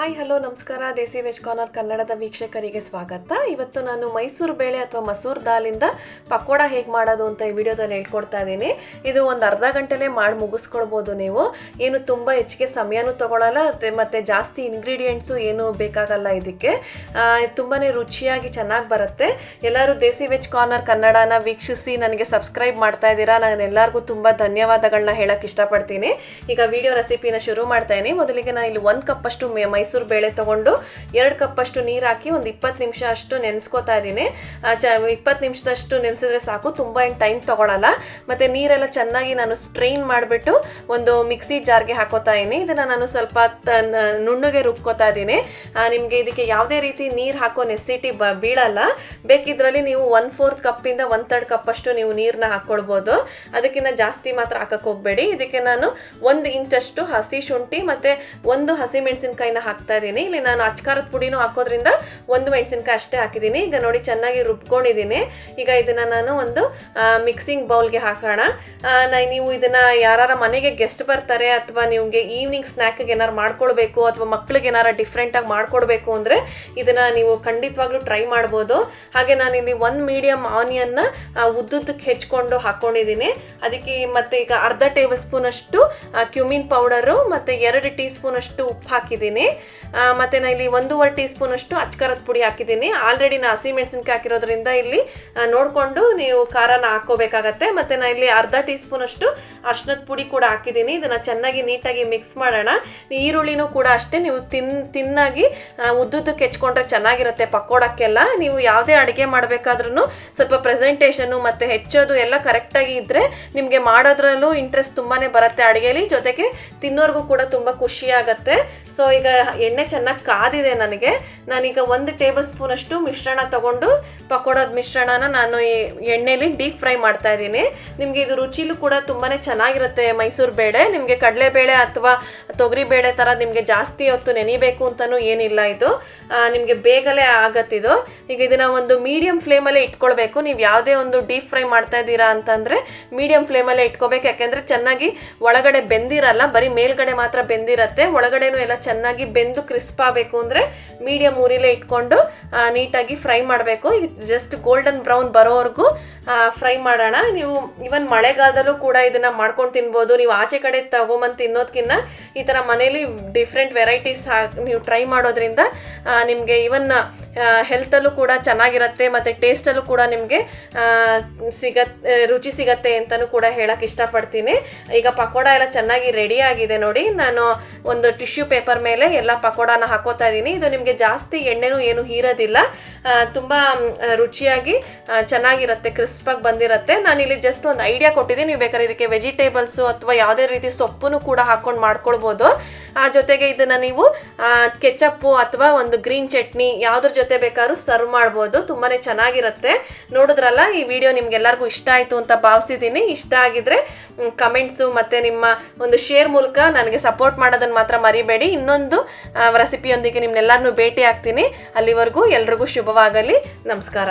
Hi hello ನಮಸ್ಕಾರ ದೇಸಿ veg corner ಕನ್ನಡದ ವೀಕ್ಷಕರಿಗೆ ಸ್ವಾಗತ. ಇವತ್ತು ನಾನು ಮೈಸೂರು ಬೇಳೆ ಅಥವಾ ಮಸೂರ್ ದಾಲಿಂದ ಪಕೋಡ ಹೇಗೆ ಮಾಡೋದು ಅಂತ ಈ ವಿಡಿಯೋದಲ್ಲಿ ಹೇಳ್ಕೊಡ್ತಾ ಇದ್ದೀನಿ. ಇದು ಒಂದು ಅರ್ಧ ಗಂಟೆಲೇ ಮಾಡಿ ಮುಗಿಸ್ಕೊಳ್ಬೋದು ನೀವು. ಏನು ತುಂಬ ಹೆಚ್ಚಿಗೆ ಸಮಯನೂ ತಗೊಳ್ಳಲ್ಲ ಮತ್ತು ಜಾಸ್ತಿ ಇಂಗ್ರೀಡಿಯೆಂಟ್ಸು ಏನು ಬೇಕಾಗಲ್ಲ. ಇದಕ್ಕೆ ತುಂಬಾ ರುಚಿಯಾಗಿ ಚೆನ್ನಾಗಿ ಬರುತ್ತೆ. ಎಲ್ಲರೂ ದೇಸಿ ವೆಜ್ ಕಾರ್ನರ್ ಕನ್ನಡನ ವೀಕ್ಷಿಸಿ ನನಗೆ ಸಬ್ಸ್ಕ್ರೈಬ್ ಮಾಡ್ತಾ ಇದ್ದೀರಾ. ನಾನು ಎಲ್ಲರಿಗೂ ತುಂಬ ಧನ್ಯವಾದಗಳನ್ನ ಹೇಳಕ್ಕೆ ಇಷ್ಟಪಡ್ತೀನಿ. ಈಗ ವಿಡಿಯೋ ರೆಸಿಪಿನ ಶುರು ಮಾಡ್ತಾ ಇದ್ದೀನಿ. ಮೊದಲಿಗೆ ನಾನು ಇಲ್ಲಿ 1 ಕಪ್ ಅಷ್ಟು ಮೈಸೂರು ಬೇಳೆ ತಗೊಂಡು 2 ಕಪ್ ಅಷ್ಟು ನೀರು ಹಾಕಿ ಒಂದು 20 ನಿಮಿಷ ಅಷ್ಟು ನೆನೆಸ್ಕೋತಾ ಇದ್ದೀನಿ. 20 ನಿಮಿಷದಷ್ಟು ನೆನೆಸಿದ್ರೆ ಸಾಕು, ತುಂಬ ಏನು ಟೈಮ್ ತಗೊಳ್ಳಲ್ಲ. ಮತ್ತು ನೀರೆಲ್ಲ ಚೆನ್ನಾಗಿ ನಾನು ಸ್ಟ್ರೈನ್ ಮಾಡಿಬಿಟ್ಟು ಒಂದು ಮಿಕ್ಸಿ ಜಾರ್ಗೆ ಹಾಕೋತಾ ಇದ್ದೀನಿ. ಇದನ್ನು ನಾನು ಸ್ವಲ್ಪ ನುಣ್ಣಗೆ ರುಬ್ಕೋತಾ ಇದ್ದೀನಿ. ನಿಮಗೆ ಇದಕ್ಕೆ ಯಾವುದೇ ರೀತಿ ನೀರು ಹಾಕೋ ನೆಸಿಟಿ ಬೀಳಲ್ಲ. ಬೇಕಿದ್ರಲ್ಲಿ ನೀವು 1/4 ಕಪ್ಪಿಂದ 1/3 ಕಪ್ ಅಷ್ಟು ನೀವು ನೀರನ್ನ ಹಾಕ್ಕೊಳ್ಬೋದು. ಅದಕ್ಕಿಂತ ಜಾಸ್ತಿ ಮಾತ್ರ ಹಾಕಕ್ಕೆ ಹೋಗಬೇಡಿ. ಇದಕ್ಕೆ ನಾನು 1 ಇಂಚಷ್ಟು ಹಸಿ ಶುಂಠಿ ಮತ್ತು 1 ಹಸಿಮೆಣಸಿನ್ಕಾಯಿನ ಹಾಕ್ತಾ ಇದ್ದೀನಿ. ಇಲ್ಲಿ ನಾನು ಅಚ್ಕಾರದ ಪುಡಿನೂ ಹಾಕೋದ್ರಿಂದ 1 ಮೆಣಸಿನ್ಕಾಯಿ ಅಷ್ಟೇ ಹಾಕಿದ್ದೀನಿ. ಈಗ ನೋಡಿ ಚೆನ್ನಾಗಿ ರುಬ್ಕೊಂಡಿದ್ದೀನಿ. ಈಗ ಇದನ್ನು ನಾನು ಒಂದು ಮಿಕ್ಸಿಂಗ್ ಬೌಲ್ಗೆ ಹಾಕೋಣ. ನೀವು ಇದನ್ನು ಯಾರ ಮನೆಗೆ ಗೆಸ್ಟ್ ಬರ್ತಾರೆ ಅಥವಾ ನಿಮಗೆ ಈವ್ನಿಂಗ್ ಸ್ನ್ಯಾಕ್ಗೆ ಏನಾರು ಮಾಡ್ಕೊಳ್ಬೇಕು ಅಥವಾ ಮಕ್ಳಿಗೆ ಏನಾರು ಡಿಫ್ರೆಂಟಾಗಿ ಮಾಡ್ಕೊಡ್ಬೇಕು ಅಂದರೆ ಇದನ್ನು ನೀವು ಖಂಡಿತವಾಗ್ಲೂ ಟ್ರೈ ಮಾಡ್ಬೋದು. ಹಾಗೆ ನಾನಿಲ್ಲಿ 1 ಮೀಡಿಯಮ್ ಆನಿಯನ್ನ ಉದ್ದುದ್ದಕ್ಕೆ ಹೆಚ್ಕೊಂಡು ಹಾಕ್ಕೊಂಡಿದ್ದೀನಿ. ಅದಕ್ಕೆ ಮತ್ತು ಈಗ ಅರ್ಧ ಟೇಬಲ್ ಸ್ಪೂನ್ ಅಷ್ಟು ಕ್ಯುಮಿನ್ ಪೌಡರು ಮತ್ತು 2 ಟೀ ಸ್ಪೂನ್ ಅಷ್ಟು ಉಪ್ಪು ಹಾಕಿದ್ದೀನಿ. ಮತ್ತು ನಾನು ಇಲ್ಲಿ 1.5 ಟೀ ಸ್ಪೂನ್ ಅಷ್ಟು ಅಚ್ಕಾರದ ಪುಡಿ ಹಾಕಿದ್ದೀನಿ. ಆಲ್ರೆಡಿ ನಾನು ಹಸಿಮೆಣಸಿನ್ಕಾಯಿ ಹಾಕಿರೋದ್ರಿಂದ ಇಲ್ಲಿ ನೋಡಿಕೊಂಡು ನೀವು ಖಾರನ ಹಾಕ್ಕೋಬೇಕಾಗತ್ತೆ. ಮತ್ತು ನಾನು ಇಲ್ಲಿ ಅರ್ಧ ಟೀ ಸ್ಪೂನ್ ಅಷ್ಟು ಅರ್ಶಿನದ ಪುಡಿ ಕೂಡ ಹಾಕಿದ್ದೀನಿ. ಇದನ್ನು ಚೆನ್ನಾಗಿ ನೀಟಾಗಿ ಮಿಕ್ಸ್ ಮಾಡೋಣ. ಈರುಳ್ಳಿನೂ ಕೂಡ ಅಷ್ಟೇ ನೀವು ತಿನ್ನಾಗಿ ಉದ್ದುದ್ದಕ್ಕೆ ಹೆಚ್ಕೊಂಡ್ರೆ ಚೆನ್ನಾಗಿರುತ್ತೆ ಪಕೋಡಕ್ಕೆಲ್ಲ. ನೀವು ಯಾವುದೇ ಅಡುಗೆ ಮಾಡಬೇಕಾದ್ರೂ ಸ್ವಲ್ಪ ಪ್ರೆಸೆಂಟೇಷನು ಮತ್ತು ಹೆಚ್ಚೋದು ಎಲ್ಲ ಕರೆಕ್ಟಾಗಿ ಇದ್ದರೆ ನಿಮಗೆ ಮಾಡೋದ್ರಲ್ಲೂ ಇಂಟ್ರೆಸ್ಟ್ ತುಂಬಾ ಬರುತ್ತೆ ಅಡುಗೆಲಿ, ಜೊತೆಗೆ ತಿನ್ನೋರ್ಗೂ ಕೂಡ ತುಂಬ ಖುಷಿಯಾಗತ್ತೆ. ಸೊ ಈಗ ಎಣ್ಣೆ ಚೆನ್ನಾಗಿ ಕಾದಿದೆ ನನಗೆ. ನಾನೀಗ 1 ಟೇಬಲ್ ಸ್ಪೂನ್ ಅಷ್ಟು ಮಿಶ್ರಣ ತಗೊಂಡು ಪಕೋಡದ ಮಿಶ್ರಣನ ನಾನು ಈ ಎಣ್ಣೆಲಿ ಡೀಪ್ ಫ್ರೈ ಮಾಡ್ತಾ ಇದ್ದೀನಿ. ನಿಮಗೆ ಇದು ರುಚಿಲೂ ಕೂಡ ತುಂಬಾ ಚೆನ್ನಾಗಿರುತ್ತೆ. ಮೈಸೂರು ಬೇಳೆ ನಿಮಗೆ ಕಡಲೆಬೇಳೆ ಅಥವಾ ತೊಗರಿಬೇಳೆ ಥರ ನಿಮಗೆ ಜಾಸ್ತಿ ಹೊತ್ತು ನೆನಿಬೇಕು ಅಂತಲೂ ಏನಿಲ್ಲ. ಇದು ನಿಮಗೆ ಬೇಗಲೇ ಆಗತ್ತಿದು. ಈಗ ಇದನ್ನು ಒಂದು ಮೀಡಿಯಮ್ ಫ್ಲೇಮಲ್ಲೇ ಇಟ್ಕೊಳ್ಬೇಕು. ನೀವು ಯಾವುದೇ ಒಂದು ಡೀಪ್ ಫ್ರೈ ಮಾಡ್ತಾ ಇದ್ದೀರಾ ಅಂತಂದರೆ ಮೀಡಿಯಮ್ ಫ್ಲೇಮಲ್ಲೇ ಇಟ್ಕೋಬೇಕು. ಯಾಕೆಂದರೆ ಚೆನ್ನಾಗಿ ಒಳಗಡೆ ಬೆಂದಿರಲ್ಲ, ಬರೀ ಮೇಲ್ಗಡೆ ಮಾತ್ರ ಬೆಂದಿರತ್ತೆ. ಒಳಗಡೆನೂ ಎಲ್ಲ ಚೆನ್ನಾಗಿ ಬೆಂದು ಕ್ರಿಸ್ಪ್ ಆಗಬೇಕು ಅಂದರೆ ಮೀಡಿಯಮ್ ಉರಿಲೇ ಇಟ್ಕೊಂಡು ನೀಟಾಗಿ ಫ್ರೈ ಮಾಡಬೇಕು. ಈಗ ಜಸ್ಟ್ ಗೋಲ್ಡನ್ ಬ್ರೌನ್ ಬರೋವರೆಗೂ ಫ್ರೈ ಮಾಡೋಣ. ನೀವು ಇವನ್ ಮಳೆಗಾಲದಲ್ಲೂ ಕೂಡ ಇದನ್ನು ಮಾಡ್ಕೊಂಡು ತಿನ್ಬೋದು. ನೀವು ಆಚೆ ಕಡೆ ತಗೊಂಬಂದು ತಿನ್ನೋದಕ್ಕಿಂತ ಈ ಥರ ಮನೇಲಿ ಡಿಫ್ರೆಂಟ್ ವೆರೈಟೀಸ್ ನೀವು ಟ್ರೈ ಮಾಡೋದ್ರಿಂದ ನಿಮಗೆ ಇವನ್ ಹೆಲ್ತಲ್ಲೂ ಕೂಡ ಚೆನ್ನಾಗಿರುತ್ತೆ ಮತ್ತು ಟೇಸ್ಟಲ್ಲೂ ಕೂಡ ನಿಮಗೆ ರುಚಿ ಸಿಗತ್ತೆ ಅಂತಲೂ ಕೂಡ ಹೇಳಕ್ಕೆ ಇಷ್ಟಪಡ್ತೀನಿ. ಈಗ ಪಕೋಡ ಎಲ್ಲ ಚೆನ್ನಾಗಿ ರೆಡಿ ಆಗಿದೆ ನೋಡಿ. ನಾನು ಒಂದು ಟಿಶ್ಯೂ ಪೇಪರ್ ಮೇಲೆ ಎಲ್ಲ ಪಕೋಡಾನ ಹಾಕೋತಾ ಇದ್ದೀನಿ. ಇದು ನಿಮಗೆ ಜಾಸ್ತಿ ಎಣ್ಣೆನೂ ಏನು ಹೀರೋದಿಲ್ಲ, ತುಂಬ ರುಚಿಯಾಗಿ ಚೆನ್ನಾಗಿರುತ್ತೆ, ಕ್ರಿಸ್ಪಾಗಿ ಬಂದಿರುತ್ತೆ. ನಾನಿಲ್ಲಿ ಜಸ್ಟ್ ಒಂದು ಐಡಿಯಾ ಕೊಟ್ಟಿದ್ದೀನಿ. ನೀವು ಬೇಕಾದ್ರೆ ಇದಕ್ಕೆ ವೆಜಿಟೇಬಲ್ಸು ಅಥವಾ ಯಾವುದೇ ರೀತಿ ಸೊಪ್ಪನ್ನು ಕೂಡ ಹಾಕ್ಕೊಂಡು ಮಾಡ್ಕೊಳ್ಬೋದು. ಆ ಜೊತೆಗೆ ಇದನ್ನು ನೀವು ಕೆಚಪ್ಪು ಅಥವಾ ಒಂದು ಗ್ರೀನ್ ಚಟ್ನಿ ಯಾವುದ್ರ ಜೊತೆ ಬೇಕಾದ್ರೂ ಸರ್ವ್ ಮಾಡ್ಬೋದು. ತುಂಬಾ ಚೆನ್ನಾಗಿರುತ್ತೆ. ನೋಡಿದ್ರಲ್ಲ, ಈ ವಿಡಿಯೋ ನಿಮ್ಗೆಲ್ಲರಿಗೂ ಇಷ್ಟ ಆಯಿತು ಅಂತ ಭಾವಿಸಿದ್ದೀನಿ. ಇಷ್ಟ ಆಗಿದ್ರೆ ಕಮೆಂಟ್ಸು ಮತ್ತು ನಿಮ್ಮ ಒಂದು ಶೇರ್ ಮೂಲಕ ನನಗೆ ಸಪೋರ್ಟ್ ಮಾಡೋದನ್ನು ಮಾತ್ರ ಮರಿಬೇಡಿ. ಇನ್ನೊಂದು ರೆಸಿಪಿಯೊಂದಿಗೆ ನಿಮ್ನೆಲ್ಲರನ್ನೂ ಭೇಟಿ ಆಗ್ತೀನಿ. ಅಲ್ಲಿವರೆಗೂ ಎಲ್ರಿಗೂ ಶುಭವಾಗಲಿ. ನಮಸ್ಕಾರ.